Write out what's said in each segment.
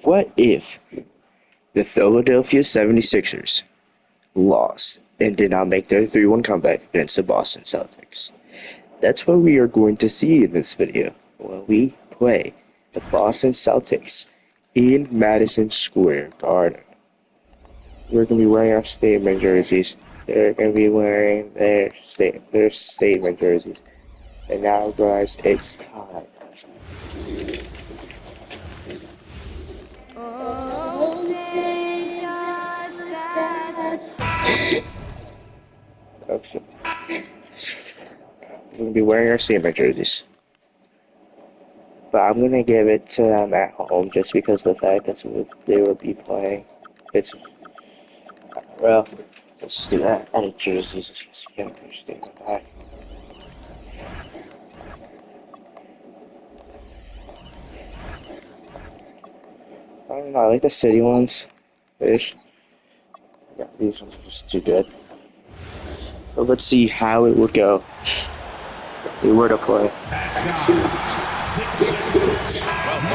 What if the Philadelphia 76ers lost and did not make their 3-1 comeback against the Boston Celtics? That's what we are going to see in this video when we play the Boston Celtics in Madison Square Garden. We're going to be wearing our statement jerseys. They're going to be wearing their statement jerseys. And now, guys, it's time. Okay. We're going to be wearing our statement jerseys. But I'm going to give it to them at home just because of the fact that they will be playing. Well, let's just do that. Edit jerseys. Let's just get their statement back. I don't know, I like the city ones. Ish. Yeah, these ones are just too good. But let's see how it would go if we were to play. Well,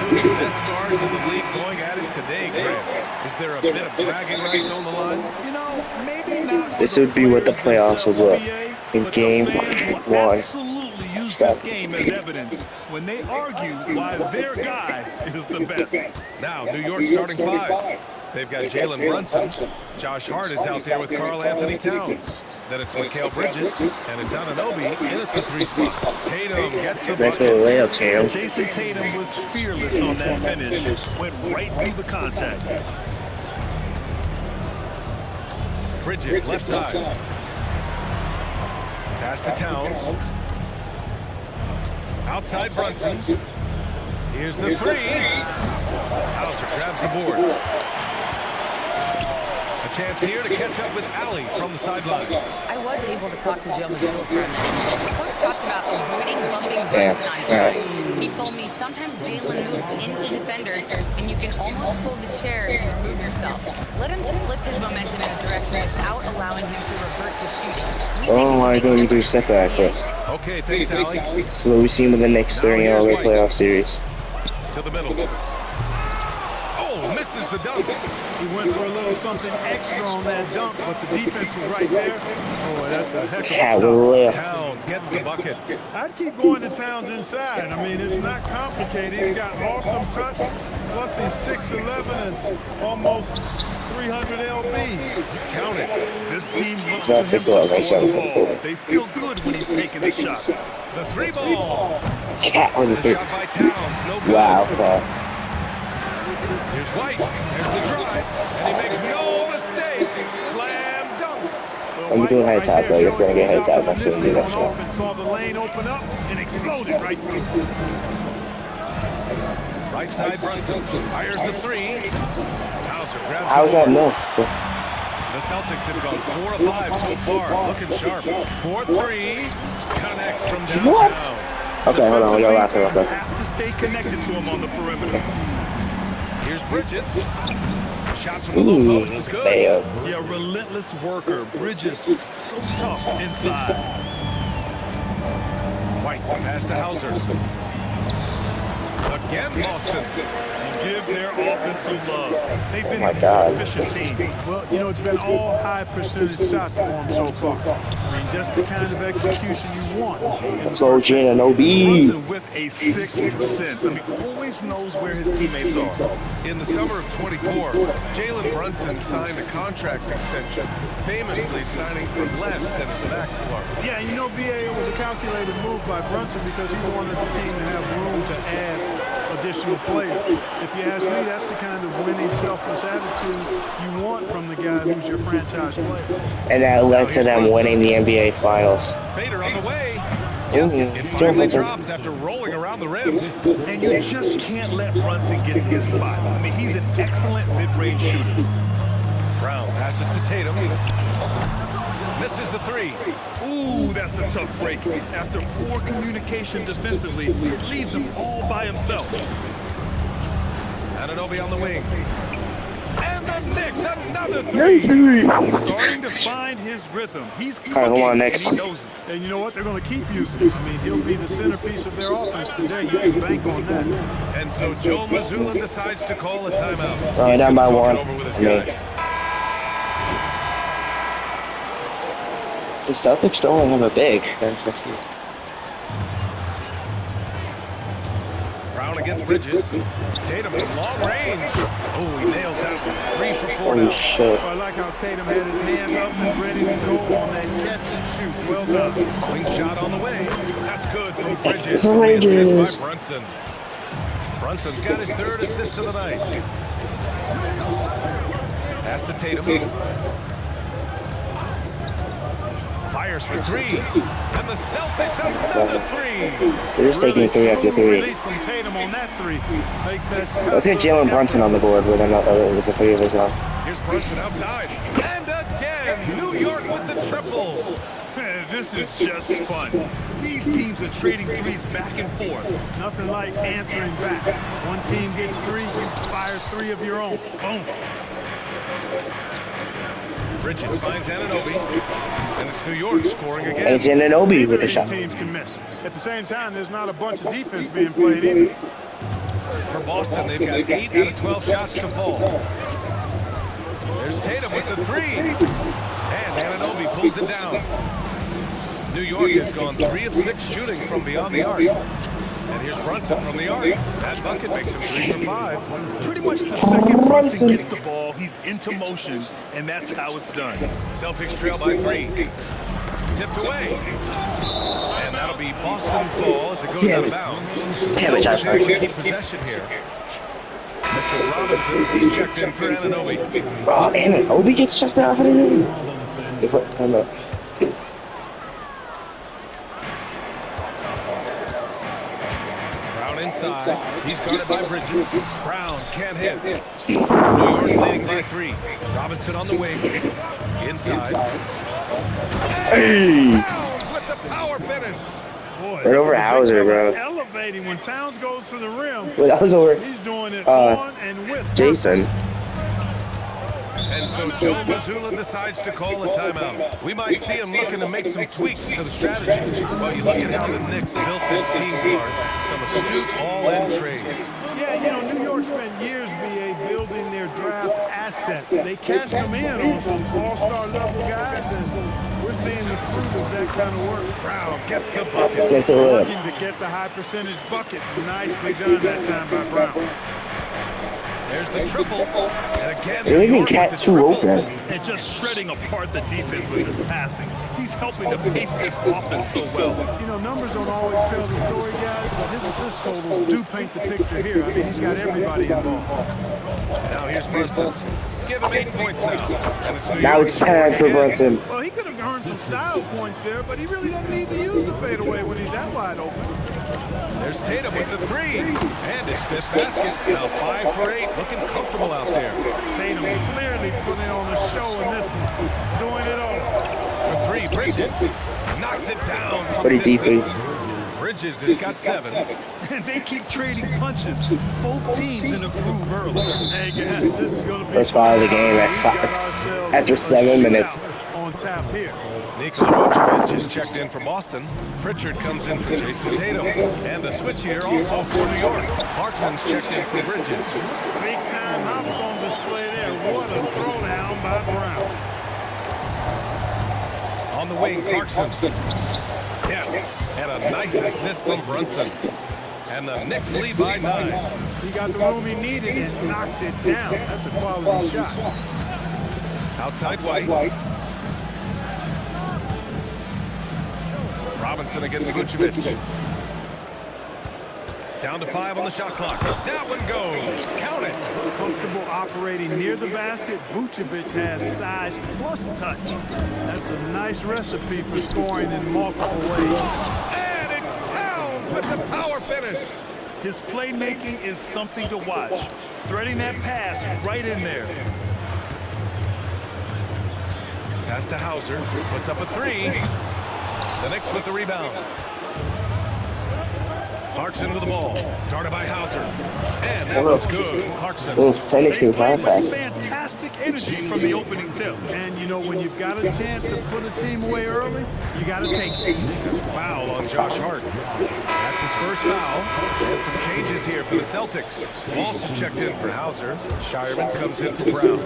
two of the best guards in the league going at it today, Grant. Is there a bit of bragging rights on the line? You know, maybe not. This would be what the playoffs would look in game 1. Absolutely use this game as evidence when they argue why their guy is the best. Now, New York starting 5. They've got Jalen Brunson. Josh Hart is out there with Karl Anthony Towns. Then it's Mikal Bridges, and it's Anunoby in at the 3 spot. Tatum gets the bucket. Layup, Tatum. Jason Tatum was fearless on that finish. Went right through the contact. Bridges, left side. Pass to Towns. Outside Brunson. Here's the 3. Hauser grabs the board. A chance here to catch up with Allie from the sideline. I was able to talk to Joe Mazzulla for a minute. The coach talked about avoiding bumping Brunson on drives. He told me sometimes Jalen moves into defenders and you can almost pull the chair if you remove yourself. Let him slip his momentum in a direction without allowing him to revert to shooting. Oh my god, you do a step back. Okay, thanks, Allie. So what we see with the Knicks during the LA playoff series. To the middle. Oh, misses the dunk. He went for a little something extra on that dunk, but the defense was right there. Boy, that's a heck of a stop. Towns gets the bucket. I'd keep going to Towns inside. I mean, it's not complicated. He's got awesome touch. Plus, he's 6'11" and almost 300 lb. Count it. This team looks It's not to him 6'11", to score the 7'4". ball. They feel good when he's taking the shots. The 3 ball. Cat with the 3. Shot by Towns. No good. Wow. Here's White. There's the drive. And he makes no mistake. Slam dunk. I'm doing head tap, though. You're going to get head tap next time you do that shot. Saw the lane open up and exploded right through. Right side Brunson. Fires the 3. Hauser grabs How's the that board. miss? The Celtics have gone 4 of 5 so far. Looking sharp. 4-3. Connects from downtown. What? Okay, hold on. We got last one up there. Have to stay connected to him on the perimeter. Here's Bridges. Shots from the low post is good. Yeah, relentless worker. Bridges, so tough inside. White, the pass to Hauser. Again, Boston. Give their offense some love. They've been my an God. efficient team. Well, you know, it's been all high percentage shots for them so far. I mean, just the kind of execution you want. Let's go, Gina. No B. Brunson with a sixth sense. I mean, always knows where his teammates are. In the summer of 24, Jalen Brunson signed a contract extension, famously signing for less than his max club. Yeah, you know, BA, it was a calculated move by Brunson because he wanted the team to have room to add additional players. If you ask me, that's the kind of winning, selfless attitude you want from the guy who's your franchise player. And that led to them winning the NBA Finals. Fader on the way. It finally drops after rolling around the rim. And you just can't let Brunson get to his spots. I mean, he's an excellent mid-range shooter. Brown passes to Tatum. Misses the 3. Ooh, that's a tough break. After poor communication defensively, it leaves him all by himself. Anunoby on the wing. And the Knicks, another Nice three. three. Starting to find his rhythm. He's All right, hold on, cooking, next. and he knows it. And you know what? They're going to keep using him. I mean, he'll be the centerpiece of their offense today. You can bank on that. And so Joe Mazzulla decides to call a timeout. All right, down by one. Over with his I mean, guys. the Celtics don't really have a big. Brown against Bridges. Tatum from long range. Oh, he nails that one. 3 for 4 Holy now. shit. I like how Tatum had his hands up and ready to go on that catch and shoot. Well done. Wing shot on the way. That's good from That's Bridges. Bridges. The assist by Brunson. Brunson's got his 3rd assist of the night. Pass to Tatum. Fires for 3. And the Celtics another 3. They're just taking 3 after Smooth 3. release from Tatum on that 3. Makes that Let's get Jalen Brunson on the board with the 3 of his on. Here's Brunson outside. And again, New York with the triple. This is just fun. These teams are trading threes back and forth. Nothing like answering back. One team gets 3, you fire 3 of your own. Boom. Bridges finds Anunoby. And it's New York scoring again. And it's Anunoby Neither with the of shot. these teams can miss. At the same time, there's not a bunch of defense being played either. For Boston, they've got 8 out of 12 shots to fall. There's Tatum with the 3. And Anunoby pulls it down. New York has gone 3 of 6 shooting from beyond the arc. And here's Brunson from the arc. That bucket makes him 3 for 5. Pretty much the second Brunson gets the ball, he's into motion, and that's how it's done. Celtics trail by 3. Tipped away. And that'll be Boston's ball as it goes out of bounds. Damn it, Josh. Celtics keep possession here. Mitchell Robinson, he's checked in for Anunoby. Oh, Anunoby gets checked out for the game. Brown inside. He's guarded by Bridges. Brown can't hit. New York leading by 3. Robinson on the wing. Inside. Hey! Towns with the power finish. Boy, Right over Hauser, bro. elevating when Towns goes to the rim. Well, that was over He's doing it on and with Jason. And so Joe Mazzulla decides to call a timeout. We might see him looking to make some tweaks to the strategy. Well, you look at how the Knicks built this team card. Some astute all-in trades. Yeah, you know, New York spent years, BA, building their draft assets. They cashed them in on some all-star level guys, and we're seeing the fruit of that kind of work. Brown gets the bucket. Yes, it will. Looking to get the high percentage bucket. Nicely done that time by Brown. There's the triple. And again, They're leaving New York Cat with the 2 triple. open. And just shredding apart the defense with his passing. He's helping to pace this offense so well. You know, numbers don't always tell the story, guys, but his assist totals do paint the picture here. I mean, he's got everybody involved. Now here's Brunson. Give him 8 points now. And it's New Now York it's time for scoring again. Brunson. Well, he could have earned some style points there, but he really doesn't need to use the fadeaway when he's that wide open. There's Tatum with the 3. And his 5th basket. Now 5 for 8. Looking comfortable out there. Tatum clearly putting on a show in this one, doing it all. For 3, Bridges. Knocks it down from Pretty deep, distance. dude. Bridges has got 7. And they keep trading punches. Both teams in a groove early. Hey guys, this is going to be First foul of the game at We got 5 ourselves after a 7 minutes. shootout on tap here. Nikola Vucevic is checked in for Boston. Pritchard comes in for Jason Tatum. And a switch here also for New York. Clarkson's checked in for Bridges. Big time hops on display there. What a throwdown by Brown. On the wing, Clarkson. Yes, and a nice assist from Brunson. And the Knicks lead by 9. He got the room he needed and knocked it down. That's a quality shot. Outside White. Robinson against Vucevic. Down to 5 on the shot clock. That one goes. Count it. Comfortable operating near the basket. Vucevic has size plus touch. That's a nice recipe for scoring in multiple ways. And it's Towns with the power finish. His playmaking is something to watch. Threading that pass right in there. Pass to Hauser. Puts up a 3. The Knicks with the rebound. Clarkson with the ball. Guarded by Hauser. And that was good. Clarkson. Little finishing contact. Fantastic energy from the opening tip. And, you know, when you've got a chance to put a team away early, you got to take it. Foul on Josh Hart. That's his first foul. And some changes here for the Celtics. Walsh checked in for Hauser. Shireman comes in for Brown.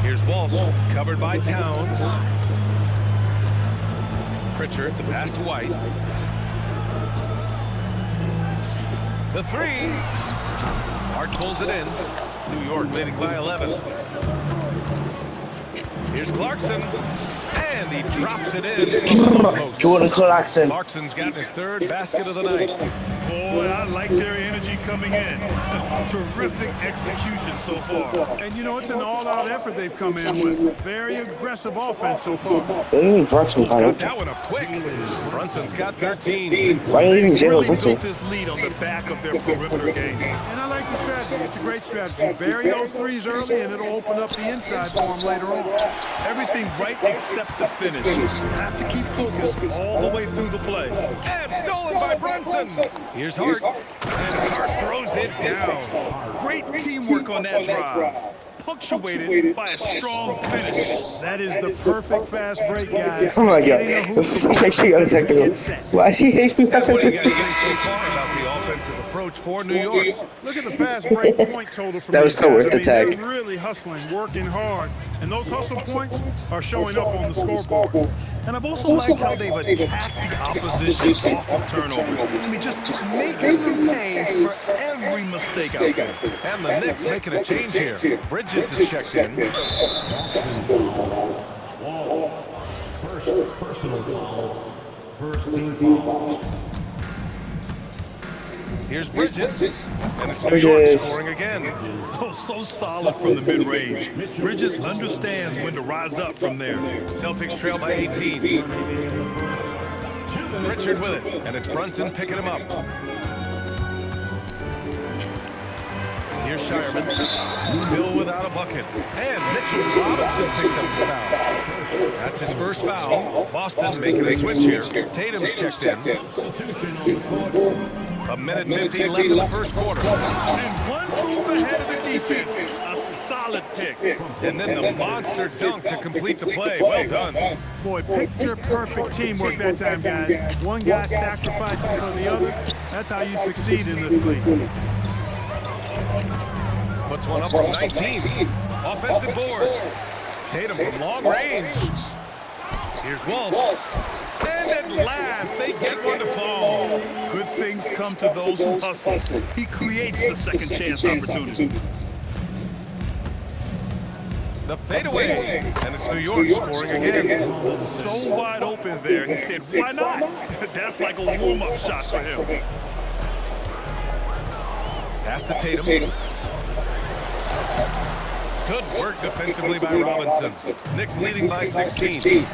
Here's Walsh, covered by Towns. Pritchard, the pass to White. The three. Hart pulls it in. New York leading by 11. Here's Clarkson. And he drops it in. Jordan Clarkson. Clarkson's gotten his third basket of the night. Boy, I like their energy coming in. Terrific execution so far. And, you know, it's an all-out effort they've come in with. Very aggressive offense so far. Brunson Got that one up quick. Brunson's got 13. Why are you even Jalen Really Brunson? built this lead on the back of their perimeter game. And I like the strategy. It's a great strategy. Bury those threes early, and it'll open up the inside for them later on. Everything right except the finish. You have to keep focused all the way through the play. And stolen by Brunson. Here's Hart. And Hart throws it down. Great teamwork on that drive. Punctuated by a strong finish. That is the perfect fast break, guys. Oh my god. This actually got a technical. Why is he hating What do you guys that? think so far about the offensive approach for New York? Look at the fast break point total from That was these so guys. worth the tag. They're really hustling, working hard, and those hustle points are showing up on the scoreboard. And I've also liked how they've attacked the opposition off of turnovers. I mean, just making them pay for every mistake out there. And the Knicks making a change here. Bridges is checked in. First personal foul. First team foul. Here's Bridges. And it's New York Bridges. scoring again. Oh, so solid from the mid-range. Bridges understands when to rise up from there. Celtics trail by 18. Pritchard with it. And it's Brunson picking him up. Here's Shireman. Still without a bucket. And Mitchell Robinson picks up the foul. That's his first foul. Boston making a switch here. Tatum's checked in. A minute 15 left in the first quarter. And one move ahead of the defense. A solid pick. And then the monster dunk to complete the play. Well done. Boy, picture-perfect teamwork that time, guys. One guy sacrificing for the other. That's how you succeed in this league. Puts one up from 19. Offensive board. Tatum from long range. Here's Walsh. And at last, they get one to fall. Good things come to those who hustle. He creates the second chance opportunity. The fadeaway. And it's New York scoring again. So wide open there, he said, why not? That's like a warm-up shot for him. Pass to Tatum. Good work defensively by Robinson. Knicks leading by 16.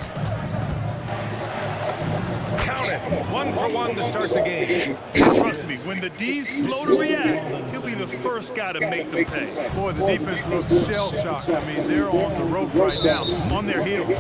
Count it. 1 for 1 to start the game. Trust me, when the D's slow to react, he'll be the first guy to make them pay. Boy, the defense looks shell-shocked. I mean, they're on the ropes right now, on their heels.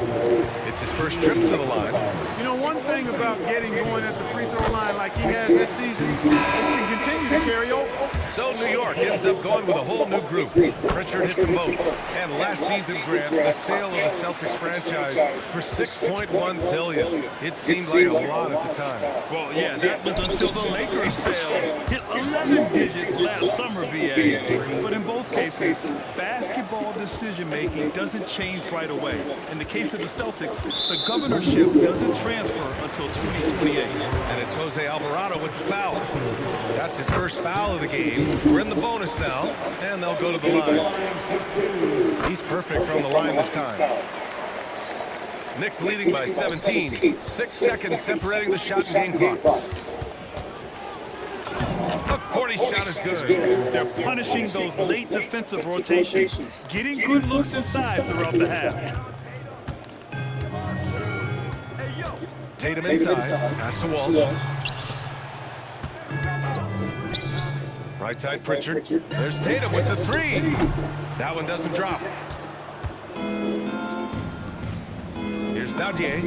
It's his first trip to the line. You know, one thing about getting going at the free throw line like he has this season, it can continue to carry over. So New York ends up going with a whole new group. Pritchard hits them both. And last season, Grant, the sale of the Celtics franchise for $6.1 billion. It seemed like a lot at the time. Well, yeah, that was until the Lakers sale hit 11 digits last summer, BA. But in both cases, basketball decision-making doesn't change right away. In the case of the Celtics, the governorship doesn't transfer until 2028. And it's Jose Alvarado with the foul. That's his first foul of the game. We're in the bonus now, and they'll go to the line. He's perfect from the line this time. Knicks leading by 17. 6 seconds separating the shot and game clocks. A 40 shot is good. They're punishing those late defensive rotations, getting good looks inside throughout the half. Tatum inside. Pass to Walsh. Right side Pritchard. There's Tatum with the three. That one doesn't drop. Here's Daudier.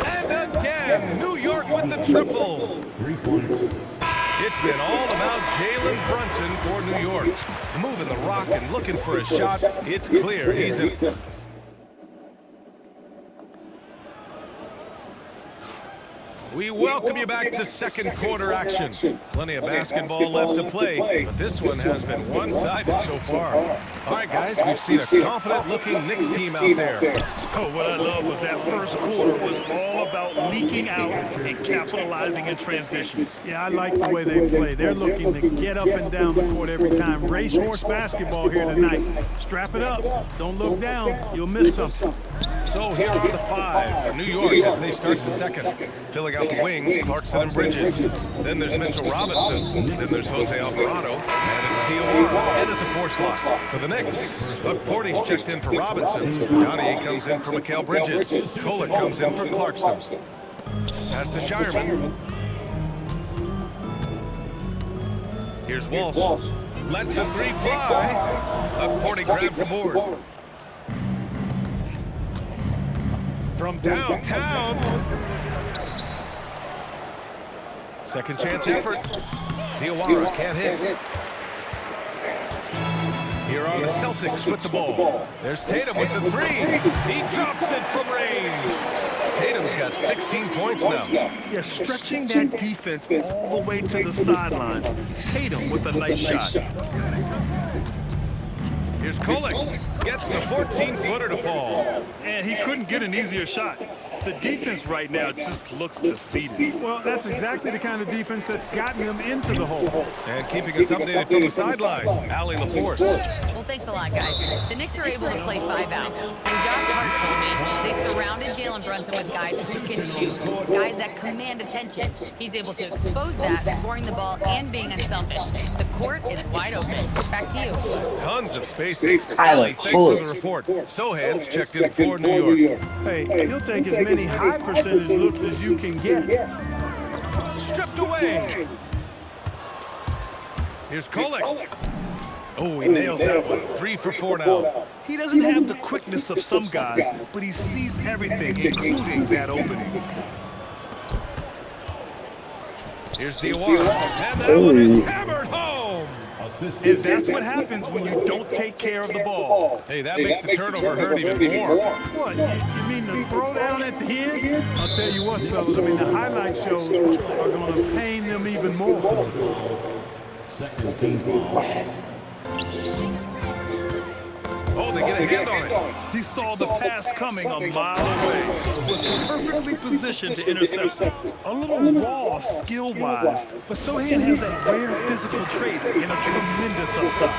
And again, New York with the triple. 3 points. It's been all about Jalen Brunson for New York. Moving the rock and looking for a shot. It's clear he's in. We welcome you back to second quarter action. Plenty of basketball left to play, but this one has been one-sided so far. All right, guys, we've seen a confident-looking Knicks team out there. Oh, what I love was that first quarter was all about leaking out and capitalizing in transition. Yeah, I like the way they play. They're looking to get up and down the court every time. Racehorse basketball here tonight. Strap it up. Don't look down. You'll miss something. So here are the 5 for New York as they start the second. Filling out the wings, Clarkson and Bridges. Then there's Mitchell Robinson. Then there's Jose Alvarado. And it's Diawara in at the 4 slot. For the Knicks, Buck Porty's checked in for Robinson. Gautier comes in for Mikal Bridges. Kolek comes in for Clarkson. Pass to Shireman. Here's Walsh. Lets the 3 fly. Buck Porty grabs the board. From downtown. Second chance effort. Diawara can't hit. Here are the Celtics with the ball. There's Tatum with the 3. He drops it from range. Tatum's got 16 points now. Yeah, stretching that defense all the way to the sidelines. Tatum with a nice shot. Here's Kolek. Gets the 14-footer to fall. And he couldn't get an easier shot. The defense right now just looks defeated. Well, that's exactly the kind of defense that's gotten them into the hole. And keeping us updated from the sideline, Allie LaForce. Well, thanks a lot, guys. The Knicks are able to play 5 out. And Josh Hart told me they surrounded Jalen Brunson with guys who can shoot, guys that command attention. He's able to expose that, scoring the ball and being unselfish. The court is wide open. Back to you. Tons of space. Tyler, Thanks for the report. Sohan's checked in for New York. Hey, he'll take as many high percentage looks as you can get. Stripped away. Here's Kolek. Oh, he nails that one. 3 for 4 now. He doesn't have the quickness of some guys, but he sees everything, including that opening. Here's Diawara. And that one is hammered home. And that's what happens when you don't take care of the ball. Hey, that makes the turnover hurt even more. What, you mean the throwdown at the end? I'll tell you what, fellas, I mean, the highlight shows are going to pain them even more. Second team foul. Oh, they get a hand on it. He saw the pass coming a mile away, was perfectly positioned to intercept. A little raw skill-wise, but Sohan has that rare physical traits and a tremendous upside.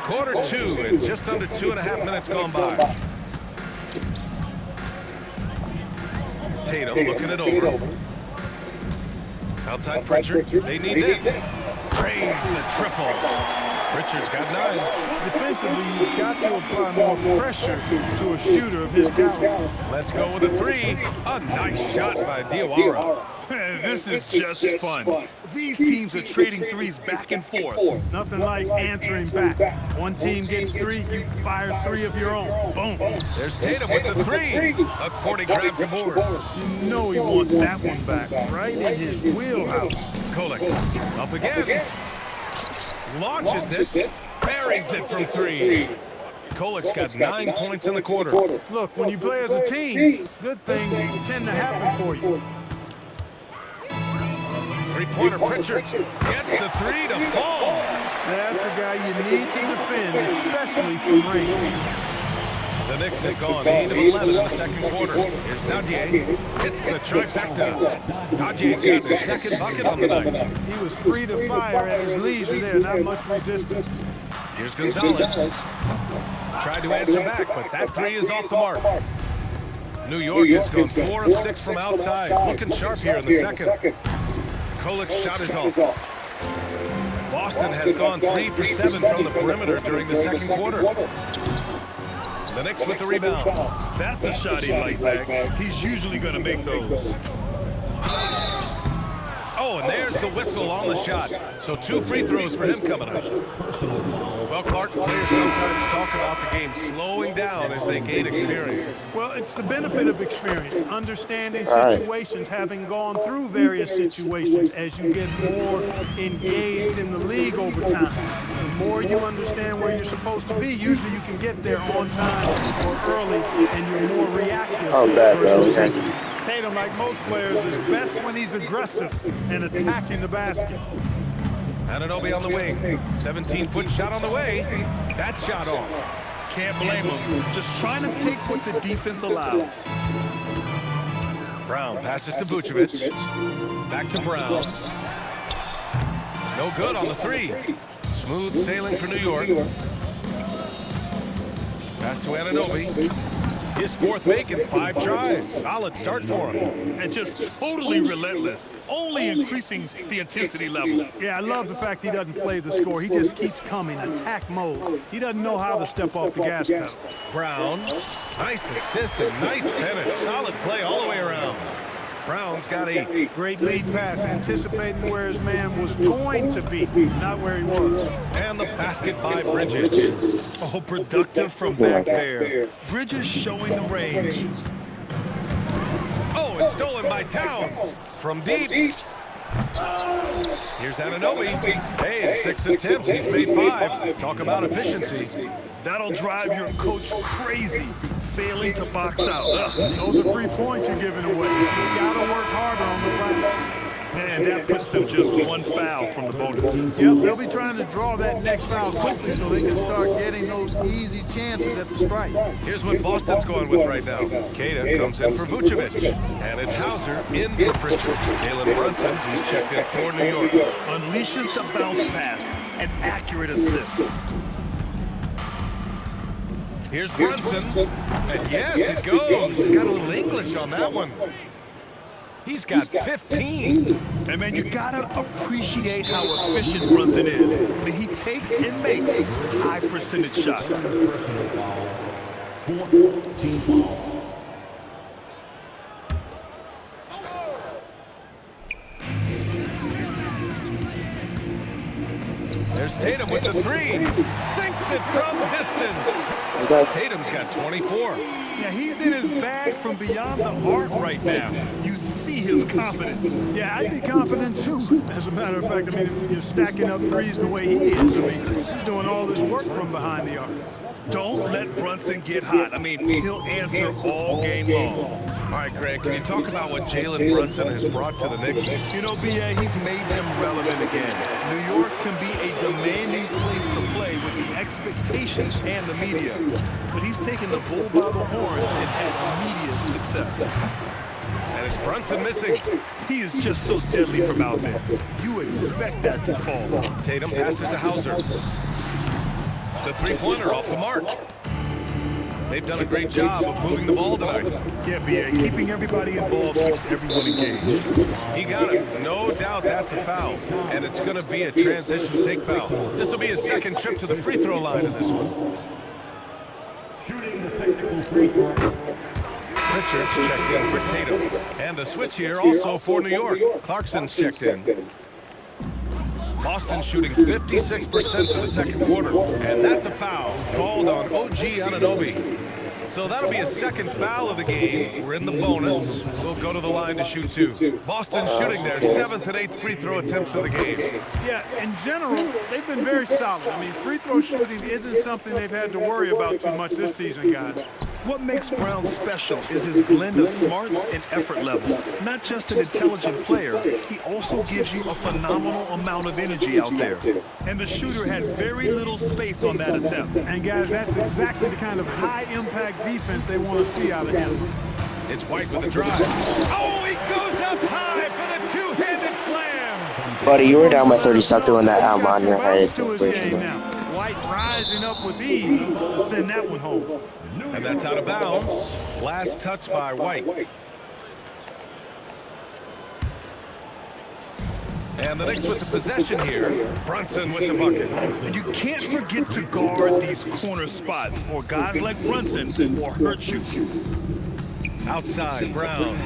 Quarter 2 and just under 2.5 minutes gone by. Tatum looking it over. Outside Pritchard, they need this. Cranes the triple. Pritchard's got 9. Defensively, you've got to apply more pressure to a shooter of his caliber. Let's go with a 3. A nice shot by Diawara. This is just fun. These teams are trading threes back and forth. Nothing like answering back. One team gets 3, you fire 3 of your own. Boom. There's Tatum with the 3. Buck Porty grabs the board. You know he wants that one back, right in his wheelhouse. Kolek up again. Launches it. Buries it from 3. Kolek's got 9 points in the quarter. Look, when you play as a team, good things tend to happen for you. 3-pointer Pritchard gets the 3 to fall. That's a guy you need to defend, especially from range. The Knicks have gone 8 of 11 in the second quarter. Here's Gautier. Hits the trifecta. Gautier's got his second bucket on the night. He was free to fire at his leisure there, not much resistance. Here's Gonzalez. Tried to answer back, but that 3 is off the mark. New York has gone 4 of 6 from outside. Looking sharp here in the second. Kolek's shot is off. Boston has gone 3 for 7 from the perimeter during the second quarter. The Knicks with the rebound. That's a shot he'd like back. He's usually going to make those. Oh, and there's there's the whistle on the shot. So 2 free throws for him coming up. Well, Clark, players sometimes talk about the game slowing down as they gain experience. Well, it's the benefit of experience, understanding situations, having gone through various situations as you get more engaged in the league over time. The more you understand where you're supposed to be, usually you can get there on time or early, and you're more reactive. Oh, bad, bro. versus Okay. Tatum, like most players, is best when he's aggressive and attacking the basket. Anunoby on the wing. 17-foot shot on the way. That shot off. Can't blame him. Just trying to take what the defense allows. Brown passes to Vucevic. Back to Brown. No good on the 3. Smooth sailing for New York. Pass to Anunoby. His 4th make in 5 tries. Solid start for him. And just totally relentless, only increasing the intensity level. Yeah, I love the fact he doesn't play the score. He just keeps coming, attack mode. He doesn't know how to step off the gas pedal. Brown. Nice assist and nice finish. Solid play all the way around. Brown's got 8. Great lead pass, anticipating where his man was going to be, not where he was. And the basket by Bridges. Oh, productive from back there. Bridges showing the range. Oh, it's stolen by Towns. From deep. Here's Anunoby. Hey, in 6 attempts, he's made 5. Talk about efficiency. That'll drive your coach crazy, failing to box out. Those are free points you're giving away. You gotta work harder on the glass. Man, that puts them just 1 foul from the bonus. Yep, they'll be trying to draw that next foul quickly so they can start getting those easy chances at the strike. Here's what Boston's going with right now. Kata comes in for Vucevic. And it's Hauser in for Pritchard. Jalen Brunson, he's checked in for New York. Unleashes the bounce pass, an accurate assist. Here's Brunson. And yes, it goes. Got a little English on that one. He's got 15. And man, you gotta appreciate how efficient Brunson is. I mean, he takes and makes high percentage shots. Team foul. There's Tatum with the 3. Sinks it from distance. Tatum's got 24. Yeah, he's in his bag from beyond the arc right now. You see his confidence. Yeah, I'd be confident too. As a matter of fact, I mean, if you're stacking up threes the way he is, I mean, he's doing all this work from behind the arc. Don't let Brunson get hot. I mean, he'll answer all game long. All right, Greg, can you talk about what Jalen Brunson has brought to the Knicks? You know, B.A., he's made them relevant again. New York can be a demanding place to play with the expectations and the media. But he's taken the bull by the horns and had immediate success. And it's Brunson missing. He is just so deadly from out there. You expect that to fall. Tatum passes to Hauser. The 3-pointer off the mark. They've done a great job of moving the ball tonight. Yeah, B.A., keeping everybody involved keeps everyone engaged. He got it. No doubt that's a foul. And it's going to be a transition take foul. This will be his 2nd trip to the free throw line in this one. Shooting the technical free throw. Pritchard's checked in for Tatum. And a switch here also for New York. Clarkson's checked in. Boston shooting 56% for the 2nd quarter. And that's a foul called on OG Anunoby. So that'll be a 2nd foul of the game. We're in the bonus. We'll go to the line to shoot 2. Boston shooting their 7th and 8th free throw attempts of the game. Yeah, in general, they've been very solid. I mean, free throw shooting isn't something they've had to worry about too much this season, guys. What makes Brown special is his blend of smarts and effort level. Not just an intelligent player, he also gives you a phenomenal amount of energy out there. And the shooter had very little space on that attempt. And guys, that's exactly the kind of high-impact defense they want to see out of him. It's White with a drive. Oh, he goes up high for the 2-handed slam. Buddy, you were down by 30. Stop doing that out on your head. To his game now. White rising up with ease to send that one home. And that's out of bounds. Last touch by White. And the Knicks with the possession here. Brunson with the bucket. And you can't forget to guard these corner spots, or guys like Brunson will hurt you. Outside, Brown.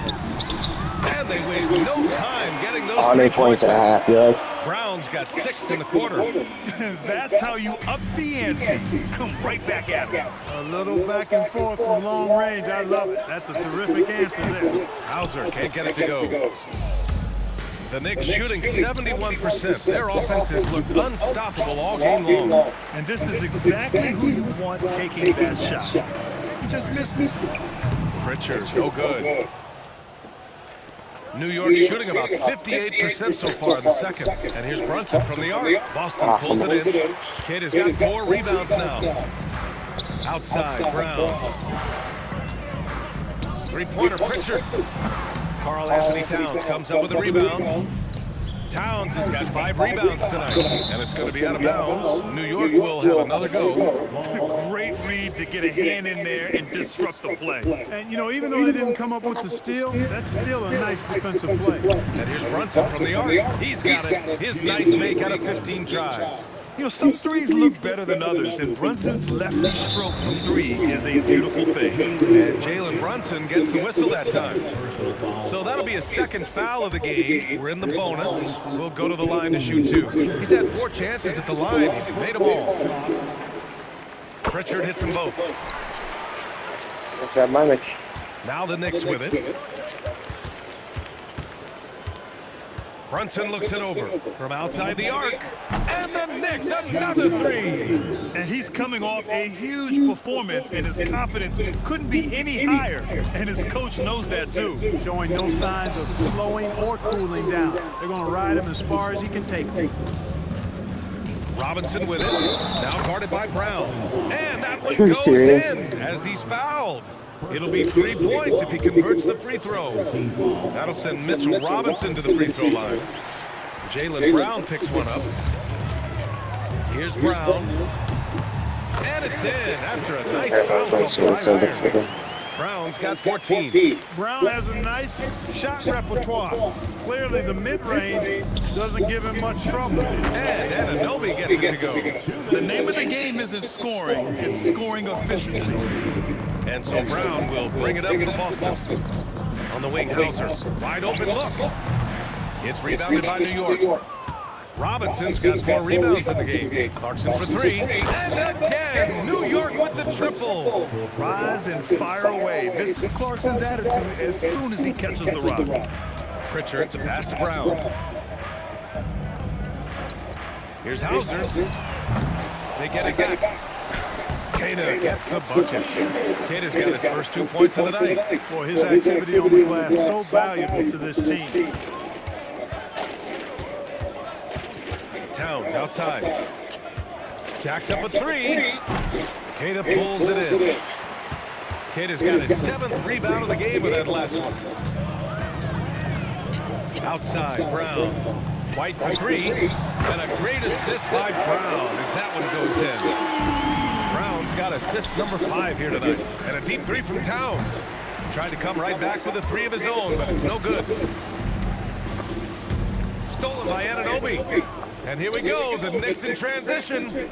And they waste no time getting those 100 3 points points and a back. half. Good. Browns got 6 in the quarter. That's how you up the ante. Come right back at it. A little back and forth from long range. I love it. That's a terrific answer there. Hauser can't get it to go. The Knicks shooting 71%. Their offenses look unstoppable all game long. And this is exactly who you want taking that shot. He just missed it. Pritchard, no good. New York shooting about 58% so far in the second. And here's Brunson from the arc. Boston pulls it in. Kid has got 4 rebounds now. Outside, Brown. Three-pointer, Pritchard. Karl Anthony Towns comes up with a rebound. Towns has got 5 rebounds tonight, and it's going to be out of bounds. New York will have another go. Great read to get a hand in there and disrupt the play. And, you know, even though they didn't come up with the steal, that's still a nice defensive play. And here's Brunson from the arc. He's got it. His 9th make out of 15 tries. You know, some threes look better than others, and Brunson's lefty stroke from 3 is a beautiful thing. And Jalen Brunson gets the whistle that time. So that'll be his 2nd foul of the game. We're in the bonus. We'll go to the line to shoot 2. He's had 4 chances at the line. He's made them all. Pritchard hits them both. What's that, my Mitch? Now the Knicks with it. Brunson looks it over from outside the arc. And the Knicks, another 3. And he's coming off a huge performance, and his confidence couldn't be any higher. And his coach knows that, too. Showing no signs of slowing or cooling down. They're going to ride him as far as he can take him. Robinson with it. Now guarded by Brown. And that one Are you goes serious? in as he's fouled. It'll be 3 points if he converts the free throw. That'll send Mitchell Robinson to the free throw line. Jaylen Brown picks one up. Here's Brown. And it's in after a nice bounce off the right iron. Brown's got 14. Brown has a nice shot repertoire. Clearly the mid-range doesn't give him much trouble. And Anunoby gets it to go. The name of the game isn't scoring, it's scoring efficiency. And so Brown will bring it up for Boston. On the wing, Hauser. Wide open look. It's rebounded by New York. Robinson's got 4 rebounds in the game. Clarkson for 3. And again, New York with the triple. Rise and fire away. This is Clarkson's attitude as soon as he catches the rock. Pritchard, the pass to Brown. Here's Hauser. They get it back. Queta gets the bucket. Queta's got his first 2 points of the night. Boy, his activity on the glass so valuable to this team. Towns outside. Jacks up a 3. Queta pulls it in. Queta's got his 7th rebound of the game with that last one. Outside, Brown. White for 3. And a great assist by Brown as that one goes in. Brown's got assist number 5 here tonight. And a deep 3 from Towns. Tried to come right back with a 3 of his own, but it's no good. Stolen by Anunoby. And here we go, the Knicks in transition.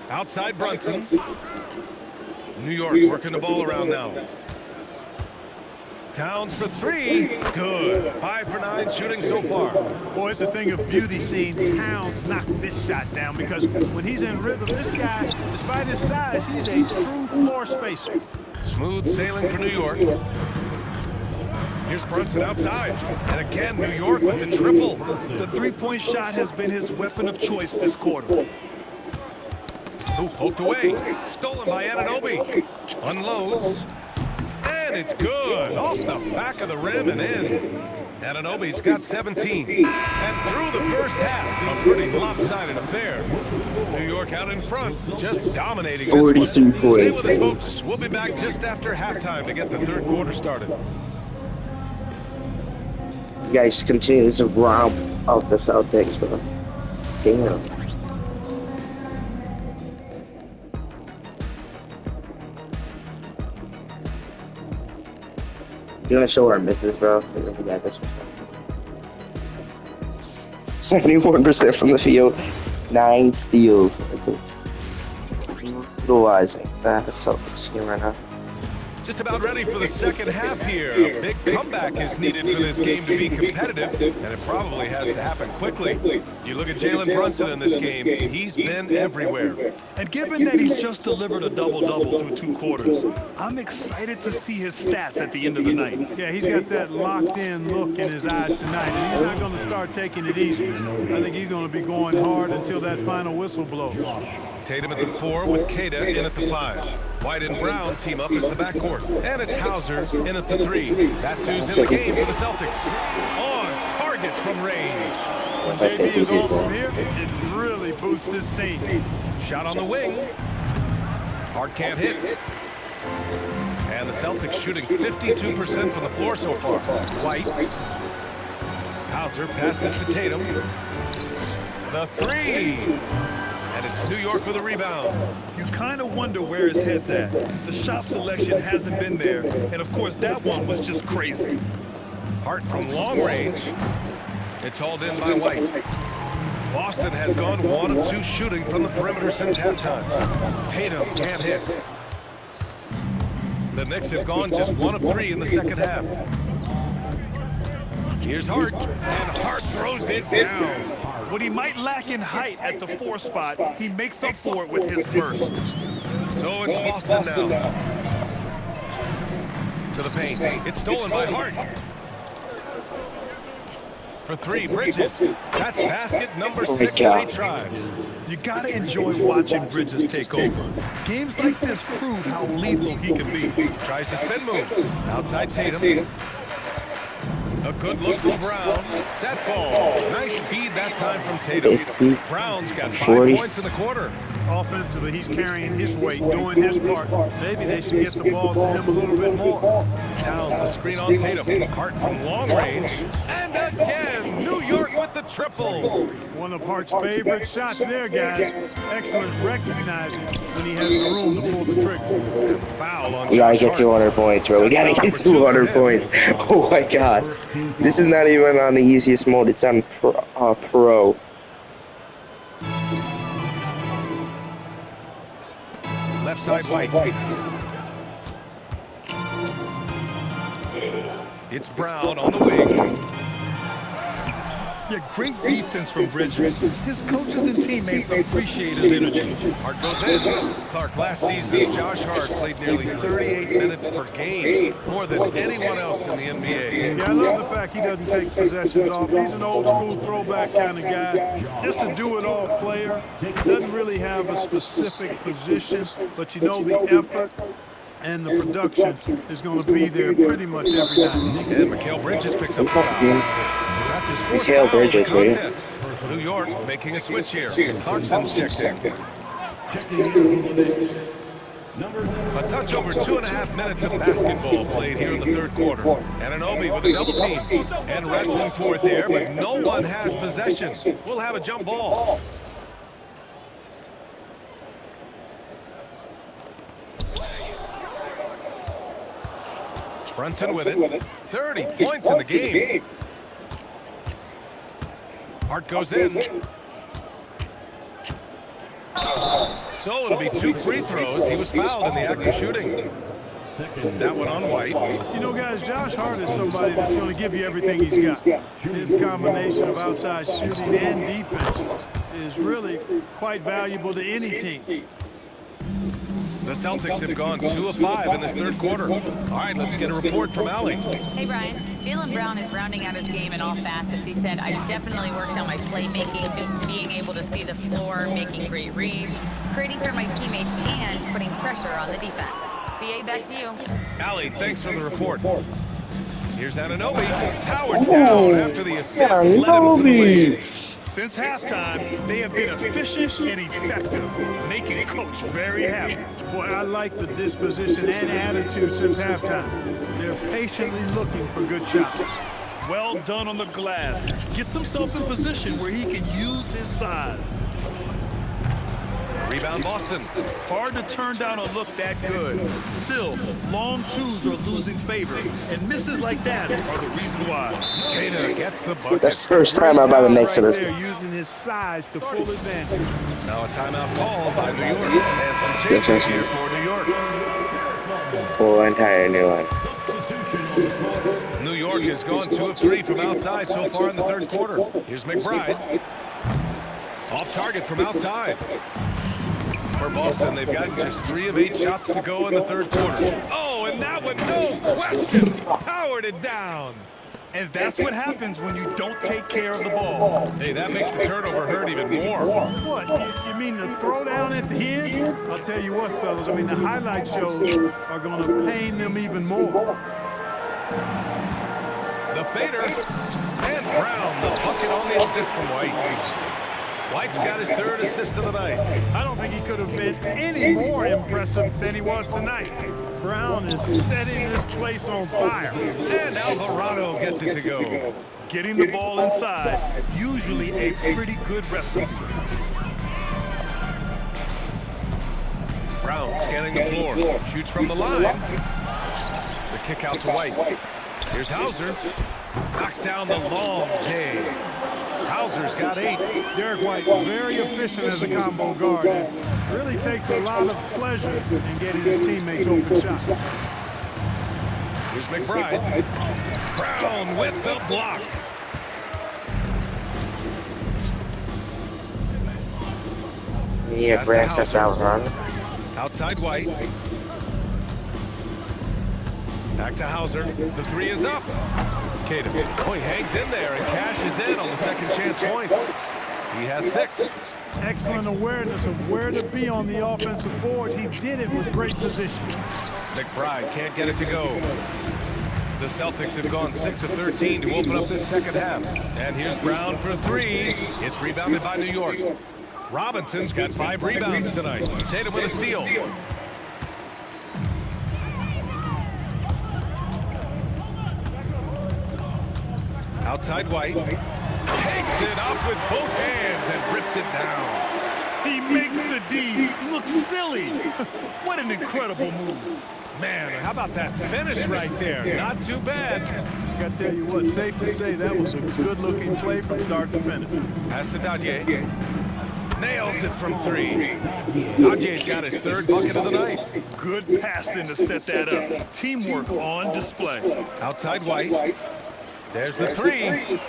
Outside Brunson. New York working the ball around now. Towns for 3. Good. 5 for 9 shooting so far. Boy, it's a thing of beauty seeing Towns knock this shot down because when he's in rhythm, this guy, despite his size, he's a true floor spacer. Smooth sailing for New York. Here's Brunson outside. And again, New York with the triple. The 3-point shot has been his weapon of choice this quarter. Ooh, poked away. Stolen by Anunoby. Unloads. And it's good. Off the back of the rim and in. Anunoby's got 17. And through the first half, a pretty lopsided affair. New York out in front, just dominating this one. 43 Stay points, with us, folks. We'll be back just after halftime to get the third quarter started. You guys continue this romp of the Celtics, bro. Damn. You wanna show our misses, bro? We got this one. 71% from the field, 9 steals. It's brutalizing that Celtics team right now. Just about ready for the second half here. A big comeback is needed for this game to be competitive, and it probably has to happen quickly. You look at Jalen Brunson in this game, he's been everywhere. And given that he's just delivered a double-double through 2 quarters, I'm excited to see his stats at the end of the night. Yeah, he's got that locked-in look in his eyes tonight, and he's not going to start taking it easy. I think he's going to be going hard until that final whistle blows. Tatum at the 4 with Kata in at the 5. White and Brown team up as the backcourt. And it's Hauser in at the 3. That's who's in the game for the Celtics. On target from range. When JB is on from here, it really boosts his team. Shot on the wing. Hart can't hit. And the Celtics shooting 52% from the floor so far. White. Hauser passes to Tatum. The 3. And it's New York with a rebound. You kind of wonder where his head's at. The shot selection hasn't been there, and of course that one was just crazy. Hart from long range. It's hauled in by White. Boston has gone 1 of 2 shooting from the perimeter since halftime. Tatum can't hit. The Knicks have gone just 1 of 3 in the second half. Here's Hart, and Hart throws it down. What he might lack in height at the 4 spot, he makes up for it with his burst. So it's Boston now. To the paint. It's stolen by Hart. For 3, Bridges. That's basket number 6 in 8 tries. You gotta enjoy watching Bridges take over. Games like this prove how lethal he can be. Tries to spin move. Outside Tatum. A good look from Brown. That falls. Nice feed that time from Tatum. Brown's got 5 points in the quarter. Offensively, he's carrying his weight, doing his part. Maybe they should get the ball to him a little bit more. Towns a screen on Tatum. Hart from long range. And again, New York with the triple. One of Hart's favorite shots there, guys. Excellent recognizing when he has the room to pull the trigger. Foul on We gotta Josh get 200 points, bro. We gotta get 200 points. Oh my god. This is not even on the easiest mode. It's on pro. Left side White. It's Brown on the wing. Yeah, great defense from Bridges. His coaches and teammates appreciate his energy. Hart goes in. Clark, last season, Josh Hart played nearly 38 minutes per game, more than anyone else in the NBA. Yeah, I love the fact he doesn't take possessions off. He's an old school throwback kind of guy. Just a do-it-all player. Doesn't really have a specific position, but you know the effort and the production is going to be there pretty much every night. And Mikal Bridges picks up the foul. That's his 4th Mikal foul of the Bridges, will you? contest. New York making a switch here. Clarkson's checked in. A touch over 2.5 minutes of basketball played here in the 3rd quarter. Anunoby with a double team. And wrestling for it there, but no one has possession. We'll have a jump ball. Brunson with it. 30 points in the game. Hart goes in. So it'll be 2 free throws. He was fouled in the act of shooting. That one on White. You know, guys, Josh Hart is somebody that's going to give you everything he's got. His combination of outside shooting and defense is really quite valuable to any team. The Celtics have gone 2 of 5 in this 3rd quarter. All right, let's get a report from Allie. Hey, Brian. Jalen Brown is rounding out his game in all facets. He said, I've definitely worked on my playmaking, just being able to see the floor, making great reads, creating for my teammates, and putting pressure on the defense. BA, back to you. Allie, thanks for the report. Here's Anunoby. Powered down after the assist led him to the lead. Since halftime, they have been efficient and effective, making Coach very happy. Boy, I like the disposition and attitude since halftime. They're patiently looking for good shots. Well done on the glass. Gets himself in position where he can use his size. Rebound Boston. Hard to turn down a look that good. Still, long twos are losing favor, and misses like that are the reason why. Kata gets the bucket. That's the first time I'm by the Knicks of this. They're using his size to full advantage. Now a timeout called by New York. And some changes here for New York. whole entire new one. Substitution on the court. New York has gone 2 of 3 from outside so far in the third quarter. Here's McBride. Off target from outside. For Boston, they've gotten just 3 of 8 shots to go in the third quarter. Oh, and that one, no question, powered it down. And that's what happens when you don't take care of the ball. Hey, that makes the turnover hurt even more. What, you mean the throwdown at the end? I'll tell you what, fellas, I mean, the highlight shows are going to pain them even more. The fader, and Brown, the bucket on the assist from White. White's got his 3rd assist of the night. I don't think he could have been any more impressive than he was tonight. Brown is setting this place on fire. And Alvarado gets it to go. Getting the ball inside, usually a pretty good recipe. Brown scanning the floor, shoots from the line. The kick out to White. Here's Hauser, knocks down the long J. Hauser's got 8. Derek White, very efficient as a combo guard. It really takes a lot of pleasure in getting his teammates open shots. Here's McBride. Brown with the block. Yeah, Brad steps out run. Outside White. Back to Hauser. The 3 is up. Tatum. Oh, he hangs in there and cashes in on the second chance points. He has 6. Excellent awareness of where to be on the offensive boards. He did it with great position. McBride can't get it to go. The Celtics have gone 6 of 13 to open up this second half. And here's Brown for 3. It's rebounded by New York. Robinson's got 5 rebounds tonight. Tatum with a steal. Outside White. Takes it up with both hands and rips it down. He makes the D look silly. What an incredible move. Man, how about that finish right there? Not too bad. I gotta tell you what, safe to say that was a good-looking play from start to finish. Pass to Dadier. Nails it from 3. Dadier's got his 3rd bucket of the night. Good passing to set that up. Teamwork on display. Outside White. There's the 3.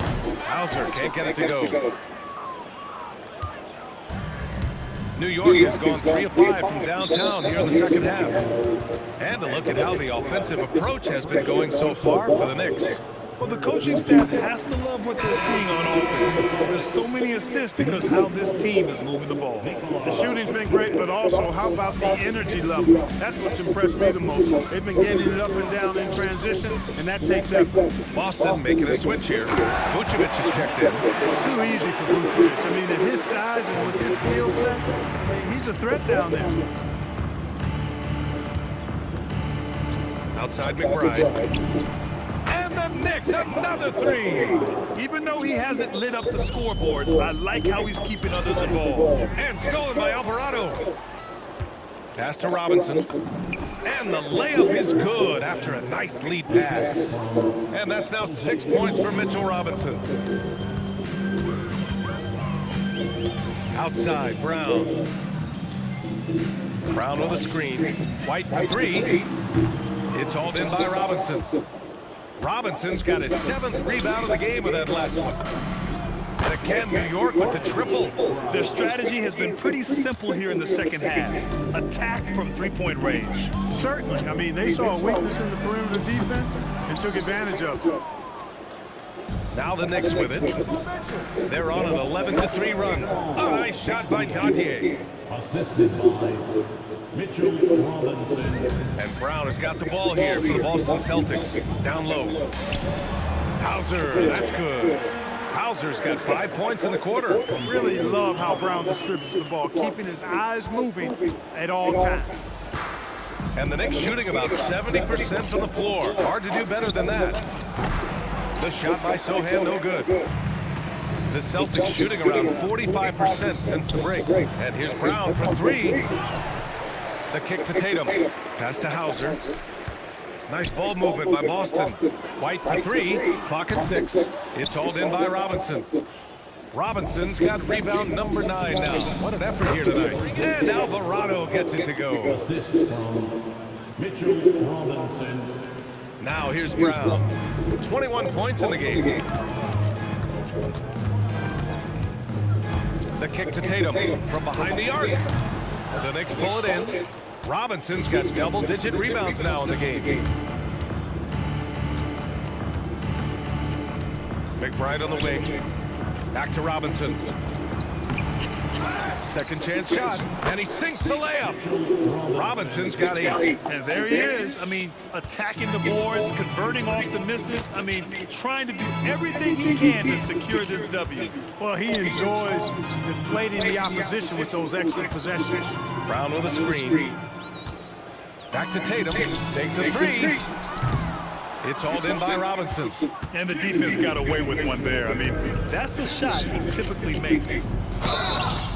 Hauser can't get it to go. New York has gone 3 of 5 from downtown here in the second half. And a look at how the offensive approach has been going so far for the Knicks. Well, the coaching staff has to love what they're seeing on offense. There's so many assists because how this team is moving the ball. The shooting's been great, but also how about the energy level? That's what's impressed me the most. They've been getting it up and down in transition, and that takes effort. Boston making a switch here. Vucevic is checked in. Too easy for Vucevic. I mean, at his size and with his skill set, he's a threat down there. Outside McBride. And the Knicks, another 3. Even though he hasn't lit up the scoreboard, I like how he's keeping others involved. And stolen by Alvarado. Pass to Robinson. And the layup is good after a nice lead pass. And that's now 6 points for Mitchell Robinson. Outside, Brown. Brown with a screen. White for 3. It's hauled in by Robinson. Robinson's got his 7th rebound of the game with that last one. And again, New York with the triple. Their strategy has been pretty simple here in the second half. Attack from 3-point range. Certainly. I mean, they saw a weakness in the perimeter defense and took advantage of it. Now the Knicks with it. They're on an 11-3 run. A nice shot by Dadier. Assisted by Mitchell Robinson. And Brown has got the ball here for the Boston Celtics. Down low. Hauser, that's good. Hauser's got 5 points in the quarter. Really love how Brown distributes the ball, keeping his eyes moving at all times. And the Knicks shooting about 70% from the floor. Hard to do better than that. The shot by Sohan, no good. The Celtics shooting around 45% since the break. And here's Brown for 3. The kick to Tatum. Pass to Hauser. Nice ball movement by Boston. White for 3. Clock at 6. It's hauled in by Robinson. Robinson's got rebound number 9 now. What an effort here tonight. And Alvarado gets it to go. Assist from Mitchell Robinson. Now here's Brown. 21 points in the game. The kick to Tatum from behind the arc. The Knicks pull it in. Robinson's got double-digit rebounds now in the game. McBride on the wing. Back to Robinson. Second chance shot, and he sinks the layup. Robinson's got 8. And there he is. I mean, attacking the boards, converting off the misses. I mean, trying to do everything he can to secure this W. Well, he enjoys deflating the opposition with those extra possessions. Brown with a screen. Back to Tatum. Takes a 3. It's hauled in by Robinson. And the defense got away with one there. I mean, that's a shot he typically makes.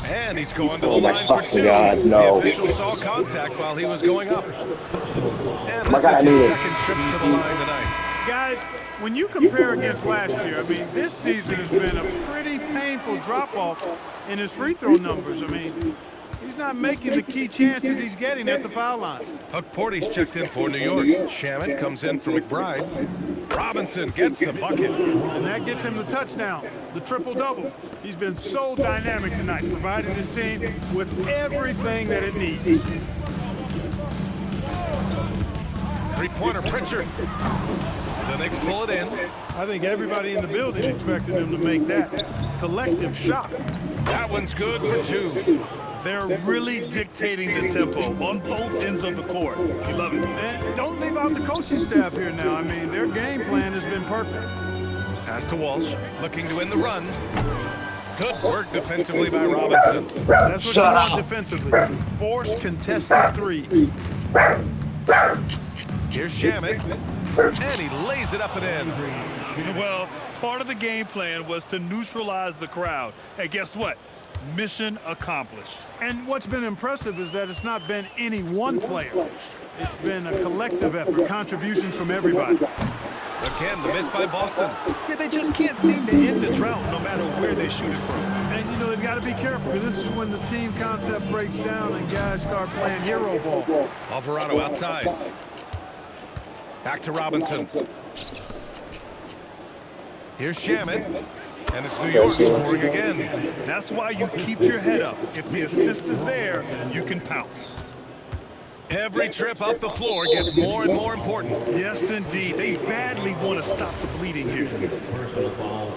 And he's going to the Oh my line for fucking 2. God, no. The official saw contact while he was going up. And My this God, I is knew his it. second trip to the line tonight. Guys, when you compare against last year, I mean, this season has been a pretty painful drop-off in his free throw numbers. I mean, he's not making the key chances he's getting at the foul line. Huck Porty's checked in for New York. Shamet comes in for McBride. Robinson gets the bucket. And that gets him the touchdown, the triple-double. He's been so dynamic tonight, providing his team with everything that it needs. Three-pointer Pritchard. The Knicks pull it in. I think everybody in the building expected him to make that collective shot. That one's good for 2. They're really dictating the tempo on both ends of the court. You love it. And don't leave out the coaching staff here now. I mean, their game plan has been perfect. Pass to Walsh, looking to win the run. Good work defensively by Robinson. That's what you want defensively. Force contested threes. Here's Shamet, and he lays it up and in. Well, part of the game plan was to neutralize the crowd. Hey, guess what? Mission accomplished. And what's been impressive is that it's not been any one player. It's been a collective effort, contributions from everybody. Again, the miss by Boston. Yeah, they just can't seem to end the drought no matter where they shoot it from. And, you know, they've got to be careful because this is when the team concept breaks down and guys start playing hero ball. Alvarado outside. Back to Robinson. Here's Shamet. And it's New York scoring again. That's why you keep your head up. If the assist is there, you can pounce. Every trip up the floor gets more and more important. Yes, indeed. They badly want to stop the bleeding here. Personal foul.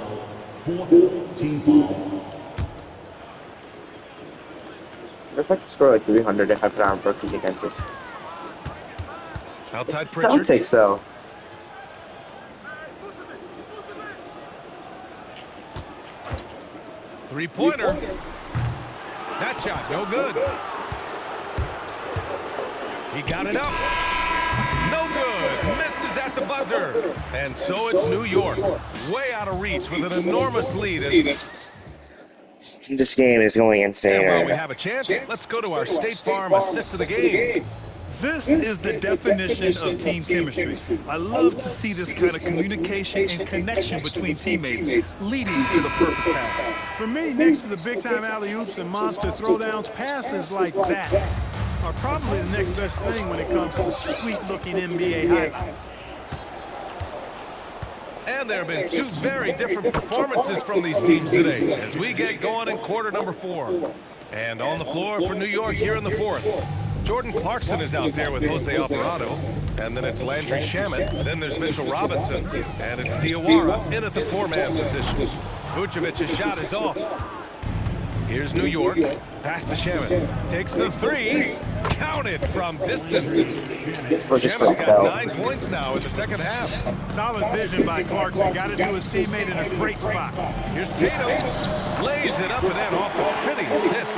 4th team foul. If I could score like 300 if I put on rookie against us. Outside Pritchard. Celtics, though. Three-pointer. That shot, no good. He got it up. No good. Misses at the buzzer. And so it's New York. Way out of reach with an enormous lead. This game is going insane. And while we have a chance, let's go to our State Farm assist of the game. This is the definition of team chemistry. I love to see this kind of communication and connection between teammates leading to the perfect pass. For me, next to the big-time alley-oops and monster throwdowns, passes like that are probably the next best thing when it comes to sweet-looking NBA highlights. And there have been 2 very different performances from these teams today as we get going in quarter number 4. And on the floor for New York here in the 4th. Jordan Clarkson is out there with Jose Alvarado, and then it's Landry Shamet, then there's Mitchell Robinson, and it's Diawara in at the 4-man position. Vucevic's shot is off. Here's New York, pass to Shamet, takes the 3, counted from distance. Shamet's got 9 points now in the second half. Solid vision by Clarkson, got it to his teammate in a great spot. Here's Tatum, lays it up and in off a pretty assist.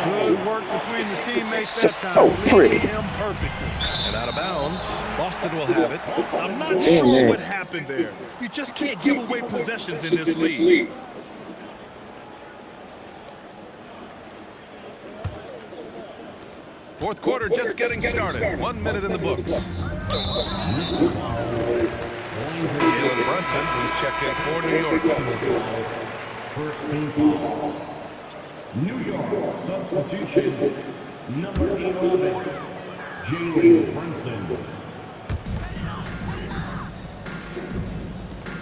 Good work between the teammates that Just time, so pretty. leading him perfectly. And out of bounds, Boston will have it. I'm not sure what happened there. You just can't give away possessions in this league. Fourth quarter just getting started. 1 minute in the books. Jalen Brunson, who's checked in for New York. First team foul. New York substitution. Number 11. Jalen Brunson.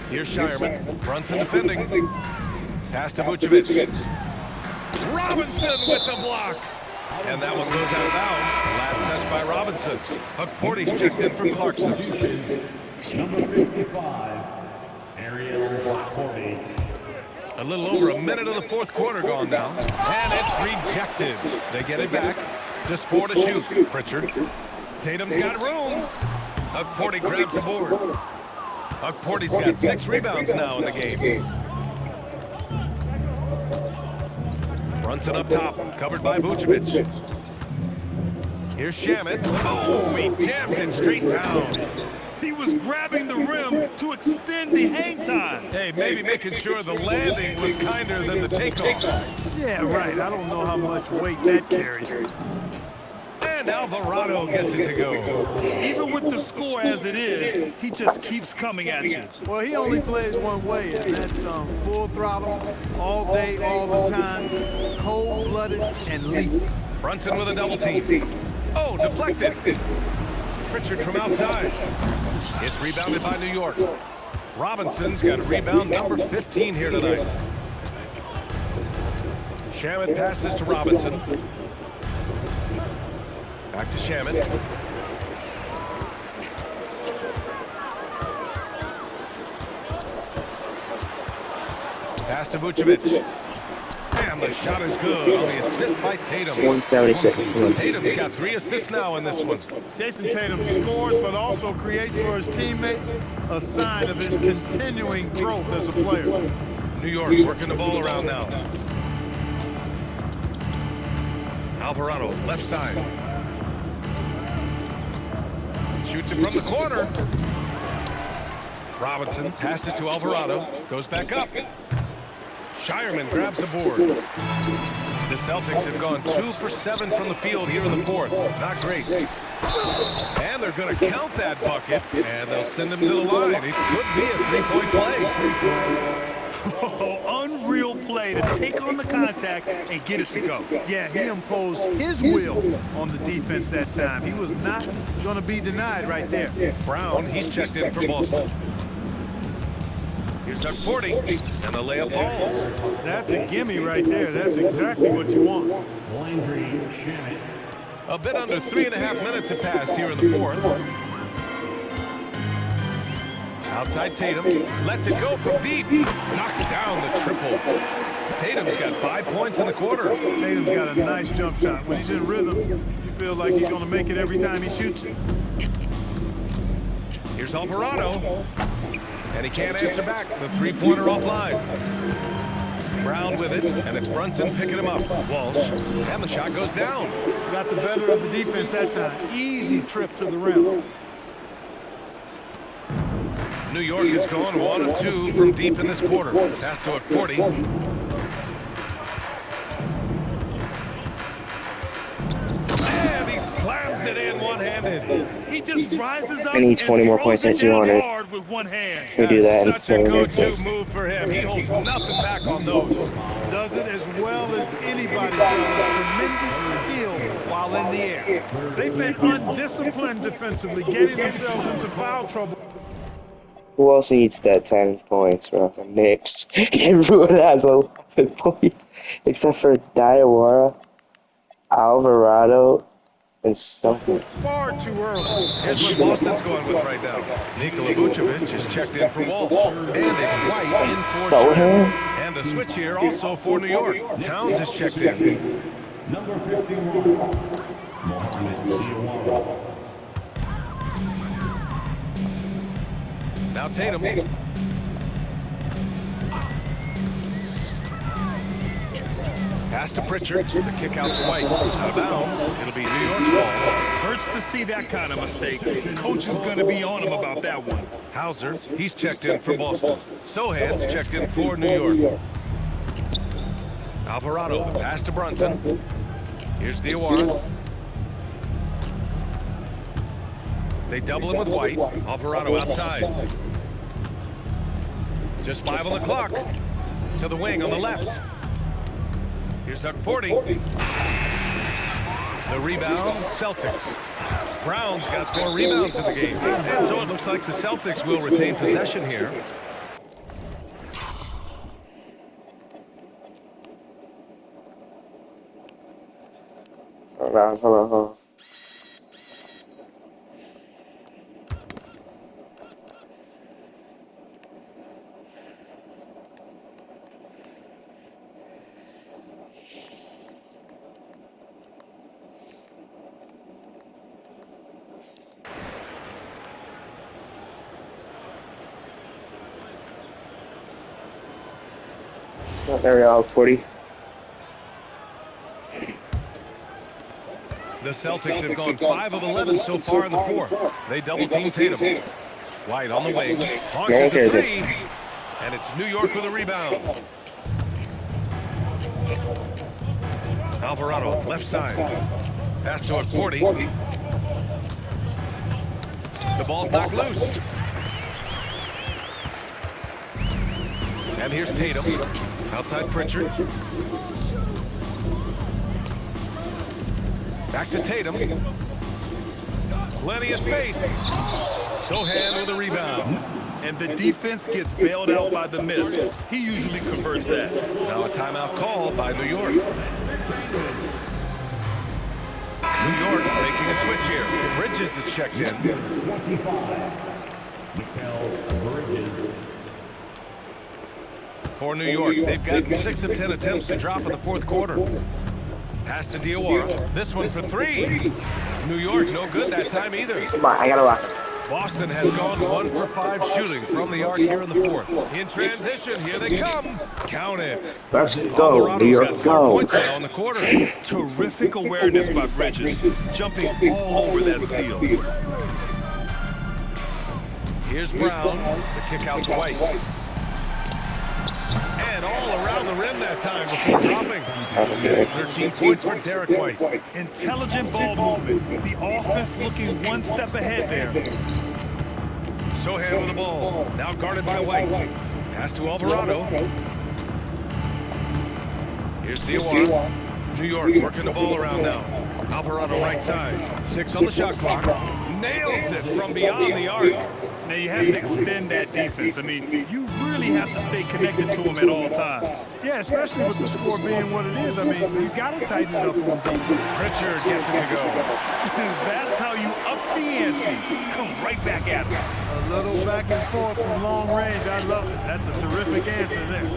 Here's Shireman. Brunson defending. Pass to Vucevic. Robinson with the block. And that one goes out of bounds. Last touch by Robinson. Porty's checked in for Clarkson. Number 55, Ariel Porty. A little over a minute of the fourth quarter gone now. And it's rejected. They get it back. Just 4 to shoot. Pritchard. Tatum's got room. Porty grabs the board. Porty's got 6 rebounds now in the game. Brunson up top, covered by Vucevic. Here's Shamet. Oh, he jams it straight down. He was grabbing the rim to extend the hang time. Hey, maybe making sure the landing was kinder than the takeoff. Yeah, right. I don't know how much weight that carries. And Alvarado gets it to go. Even with the score as it is, he just keeps coming at you. Well, he only plays one way, and that's full throttle, all day, all the time, cold-blooded and lethal. Brunson with a double team. Oh, deflected. Pritchard from outside. It's rebounded by New York. Robinson's got a rebound number 15 here tonight. Shamet passes to Robinson. Back to Shamet. Pass to Vucevic. And the shot is good on the assist by Tatum. 176. Tatum's got 3 assists now in this one. Jason Tatum scores, but also creates for his teammates a sign of his continuing growth as a player. New York working the ball around now. Alvarado, left side. Shoots it from the corner. Robinson passes to Alvarado, goes back up. Shireman grabs the board. The Celtics have gone 2 for 7 from the field here in the fourth. Not great. And they're going to count that bucket, and they'll send him to the line. It could be a 3-point play. Oh, unreal play to take on the contact and get it to go. Yeah, he imposed his will on the defense that time. He was not going to be denied right there. Brown, he's checked in for Boston. Here's Porty, and the layup falls. That's a gimme right there. That's exactly what you want. Landry Shamet. A bit under 3.5 minutes have passed here in the fourth. Outside Tatum, lets it go from deep, knocks down the triple. Tatum's got 5 points in the quarter. Tatum's got a nice jump shot. When he's in rhythm, you feel like he's going to make it every time he shoots it. Here's Alvarado, and he can't answer back. The 3-pointer offline. Brown with it, and it's Brunson picking him up. Walsh, and the shot goes down. Got the better of the defense that time. Easy trip to the rim. New York has gone 1 of 2 from deep in this quarter. Pass to Porty. And he slams it in one-handed. He just rises up I need 20 more points at 200. hard with one hand. We do that in Such a 7 go-to minutes. move for him. He holds nothing back on those. Does it as well as anybody does. Tremendous skill while in the air. They've been undisciplined defensively, getting themselves into foul trouble. Who else needs that 10 points, bro? The Knicks. Everyone has 11 points. Except for Diawara, Alvarado, and something. Far too early. Here's what Boston's going with right now. Nikola Vucevic is checked in for Walsh. And it's White in for Sohan? And a switch here also for New York. Towns is checked in. Number 51, Mohamed Diawara. Now Tatum. Pass to Pritchard. The kick out to White. Out of bounds. It'll be New York's ball. Hurts to see that kind of mistake. Coach is going to be on him about that one. Hauser, he's checked in for Boston. Sohan's checked in for New York. Alvarado, the pass to Brunson. Here's Diawara. They double him with White. Alvarado outside. Just 5 on the clock. To the wing on the left. Here's Porty. The rebound, Celtics. Brown's got 4 rebounds in the game. And so it looks like the Celtics will retain possession here. Hold on. Oh, there we go, 40. The Celtics have gone 5 of 11 so far in the fourth. They double-team Tatum. White on the wing. Launches a 3. And it's New York with a rebound. Alvarado, left side. Pass to a 40. The ball's knocked loose. And here's Tatum. Outside Pritchard. Back to Tatum. Plenty of space. Sohan with a rebound. And the defense gets bailed out by the miss. He usually converts that. Now a timeout called by New York. New York making a switch here. Bridges is checked in. 25. Mikal Bridges. For New York, they've gotten 6 of 10 attempts to drop in the fourth quarter. Pass to Diawara. This one for 3. New York, no good that time either. Come on, I gotta lock. Boston has gone 1 for 5 shooting from the arc here in the fourth. In transition, here they come. Count it. Let's go, New York, go. Now in the quarter. Terrific awareness by Bridges, jumping all over that steal. Here's Brown. The kick out to White. And all around the rim that time before dropping. There's 13 points for Derek White. Intelligent ball movement. The offense looking one step ahead there. Sohan with the ball. Now guarded by White. Pass to Alvarado. Here's Diawara. New York working the ball around now. Alvarado right side. 6 on the shot clock. Nails it from beyond the arc. Now you have to extend that defense. I mean, you really have to stay connected to them at all times. Yeah, especially with the score being what it is. I mean, you got to tighten it up on defense. Pritchard gets it to go. That's how you up the ante. Come right back at them. A little back and forth from long range. I love it. That's a terrific answer there.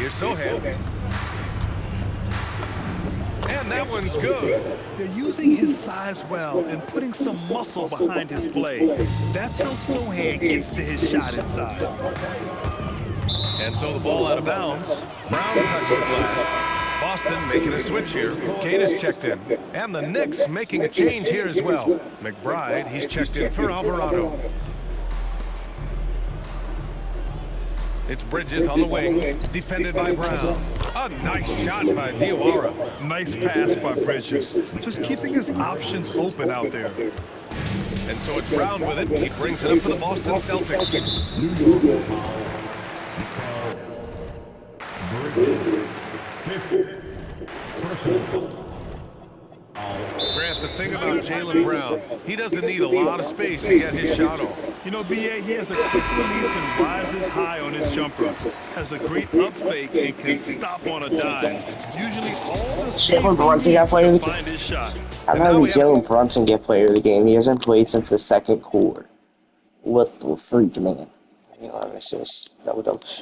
Here's Sohan. And that one's good. They're using his size well and putting some muscle behind his play. That's how Sohan gets to his shot inside. And so the ball out of bounds. Brown touched it last. Boston making a switch here. Kane is checked in. And the Knicks making a change here as well. McBride, he's checked in for Alvarado. It's Bridges on the wing, defended by Brown. A nice shot by Diawara. Nice pass by Bridges. Just keeping his options open out there. And so it's Brown with it. He brings it up for the Boston Celtics. New York foul. Bridges. 50. Personal. Grant, the thing about Jaylen Brown, he doesn't need a lot of space to get his shot off. You know, B.A., he has a quick release and rises high on his jumper. Has a great up fake and can stop on a dime. Usually all the space he Brunson needs got player to of the find his shot. How about Jalen Brunson get player of the game? He hasn't played since the second quarter. What the freak, man? You know, assists.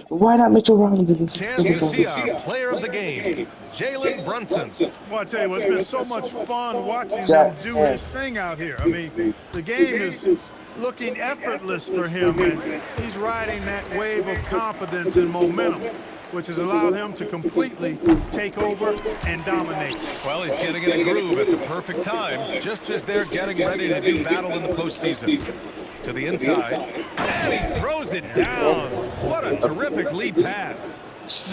Why not Mitchell Robinson? Chance to see our player of the game, Jalen Brunson. Well, I tell you what, it's been so much fun watching him do his thing out here. I mean, the game is looking effortless for him, and he's riding that wave of confidence and momentum, which has allowed him to completely take over and dominate. Well, he's getting in a groove at the perfect time, just as they're getting ready to do battle in the postseason. To the inside, and he throws it down. What a terrific lead pass.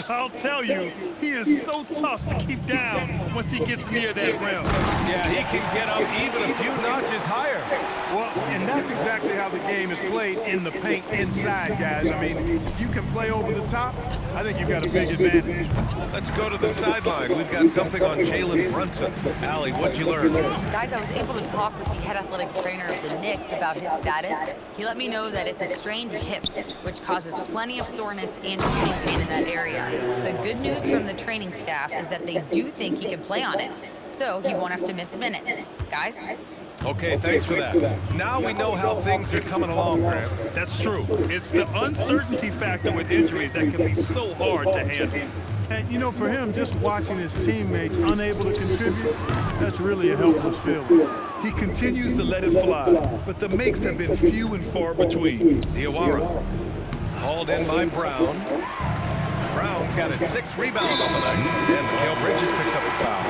I'll tell you, he is so tough to keep down once he gets near that rim. Yeah, he can get up even a few notches higher. Well, and that's exactly how the game is played in the paint inside, guys. I mean, if you can play over the top, I think you've got a big advantage. Let's go to the sideline. We've got something on Jalen Brunson. Allie, what'd you learn? Guys, I was able to talk with the head athletic trainer of the Knicks about his status. He let me know that it's a strained hip, which causes plenty of soreness and shooting pain in that area. The good news from the training staff is that they do think he can play on it, so he won't have to miss minutes. Guys? Okay, thanks for that. Now we know how things are coming along, Grant. That's true. It's the uncertainty factor with injuries that can be so hard to handle. And, you know, for him, just watching his teammates unable to contribute, that's really a helpless feeling. He continues to let it fly, but the makes have been few and far between. Diawara hauled in by Brown. Brown's got his 6th rebound on the night, and Mikal Bridges picks up the foul.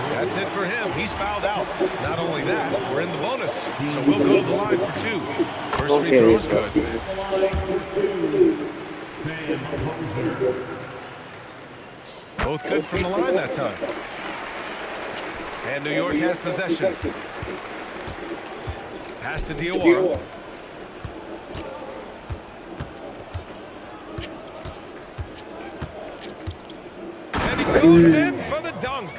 That's it for him. He's fouled out. Not only that, we're in the bonus, so we'll go to the line for 2. First free throw is good. Both good from the line that time. And New York has possession. Pass to Diawara. And he goes in for the dunk.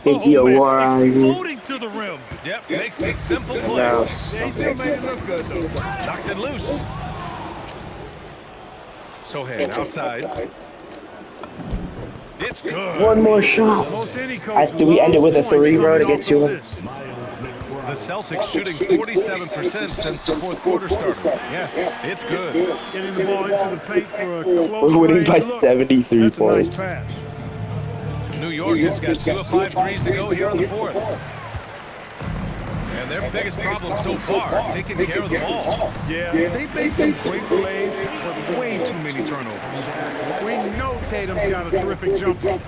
Hey, Diawara. Floating to the rim. Yep, makes a simple play. No. Yeah, he still made it look good, though. Knocks it loose. Sohan outside. It's good. One more shot. Most any coach After we end it with a 3, bro, to get to him. The Celtics shooting 47% since the 4th quarter started. Yes, it's good. Getting the ball into the paint for a close We're winning range by look. 73 That's points. a nice pass. New York has got 2 of 5 threes to go here on the 4th. And their biggest problem so far, taking care of the ball. Yeah, they've made some great plays, but way too many turnovers. We know Tatum's got a terrific jumper,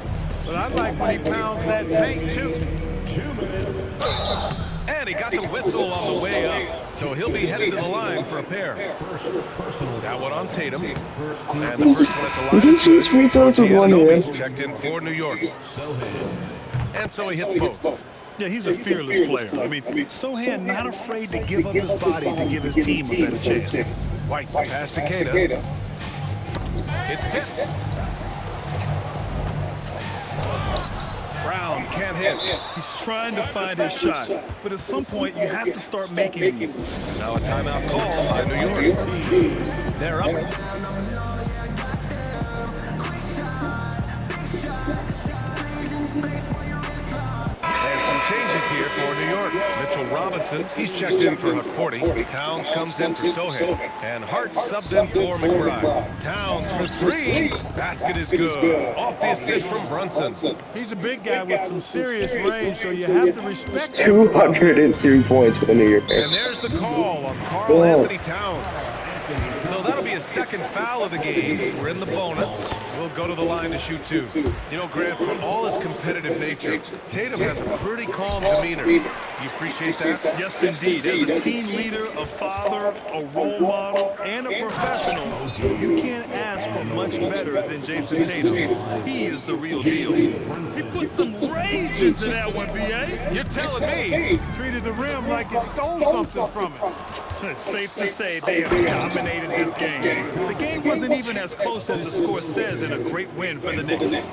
but I like when he pounds that paint, too. And he got the whistle on the way up, so he'll be headed to the line for a pair. That one on Tatum. And the first one at the line. He shoots free throws with one hand. Checked in for New York. And so he hits both. Yeah, he's a fearless player. I mean, Sohan not afraid to give up his body to give his team a better chance. White pass to Kata. It's tipped. Brown can't hit. He's trying to find his shot, but at some point you have to start making these. Now a timeout call by New York. They're up. And some changes here for New York. Mitchell Robinson, he's checked in for Porty. Towns comes in for Sohan. And Hart subbed in for McBride. Towns for 3. Basket is good. Off the assist from Brunson. He's a big guy with some serious range, so you have to respect him. 203 points for the New York And Knicks. there's the call on Karl Anthony Towns. So that'll be a 2nd foul of the game. We're in the bonus. We'll go to the line to shoot 2. You know, Grant, for all his competitive nature, Tatum has a pretty calm demeanor. You appreciate that? Yes, indeed. As a team leader, a father, a role model, and a professional, you can't ask for much better than Jason Tatum. He is the real deal. He put some rage into that one, B.A. You're telling me. Treated the rim like it stole something from it. It's safe to say they have dominated this game. The game wasn't even as close as the score says in a great win for the Knicks.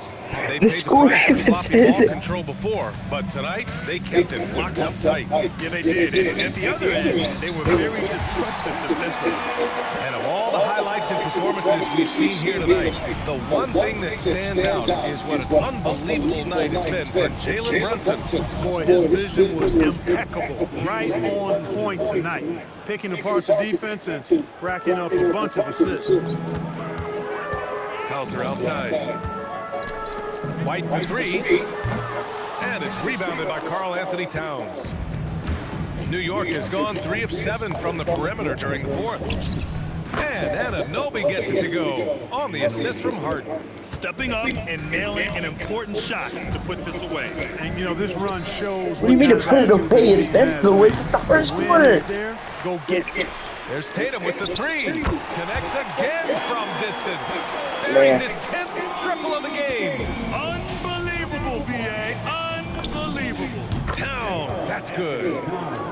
They The score price for sloppy says ball it. control before, but tonight they kept it locked up tight. Yeah, they did. And at the other end, they were very disruptive defensively. And of all the highlights and performances we've seen here tonight, the one thing that stands out is what an unbelievable night it's been for Jalen Brunson. Boy, his vision was impeccable, right on point tonight. Picking apart the defense and racking up a bunch of assists. Hauser outside. White for 3. And it's rebounded by Karl Anthony Towns. New York has gone 3 of 7 from the perimeter during the 4th. And Anunoby gets it to go on the assist from Hart. Stepping up and nailing an important shot to put this away. And, you know, this run shows What do you mean to put it away? It's been the waste of the first quarter. There, go get it. There's Tatum with the 3. Connects again from distance. There is his 10th good.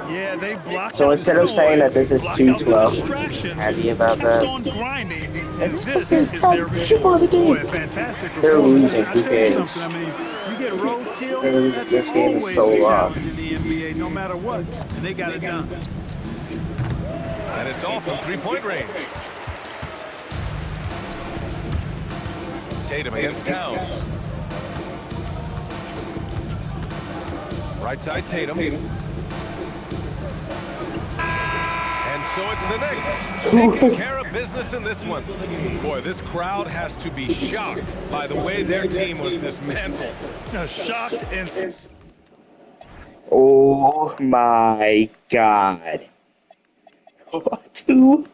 Yeah, they blocked So out instead the of saying that noise, this is blocked too out the 12, distractions, happy about kept that. on grinding, and It's this just this is top their triple of reward. the Boy, game. a fantastic They're performance. losing. I Who tell you something, cares? I mean, you get roadkill, that's This game is always so a challenge lost. in the NBA, no matter what, and they got it done. And it's off from three-point range. Tatum against Towns. Right side Tatum. And so it's the Knicks taking care of business in this one. Boy, this crowd has to be shocked by the way their team was dismantled. Shocked and Oh my God. 2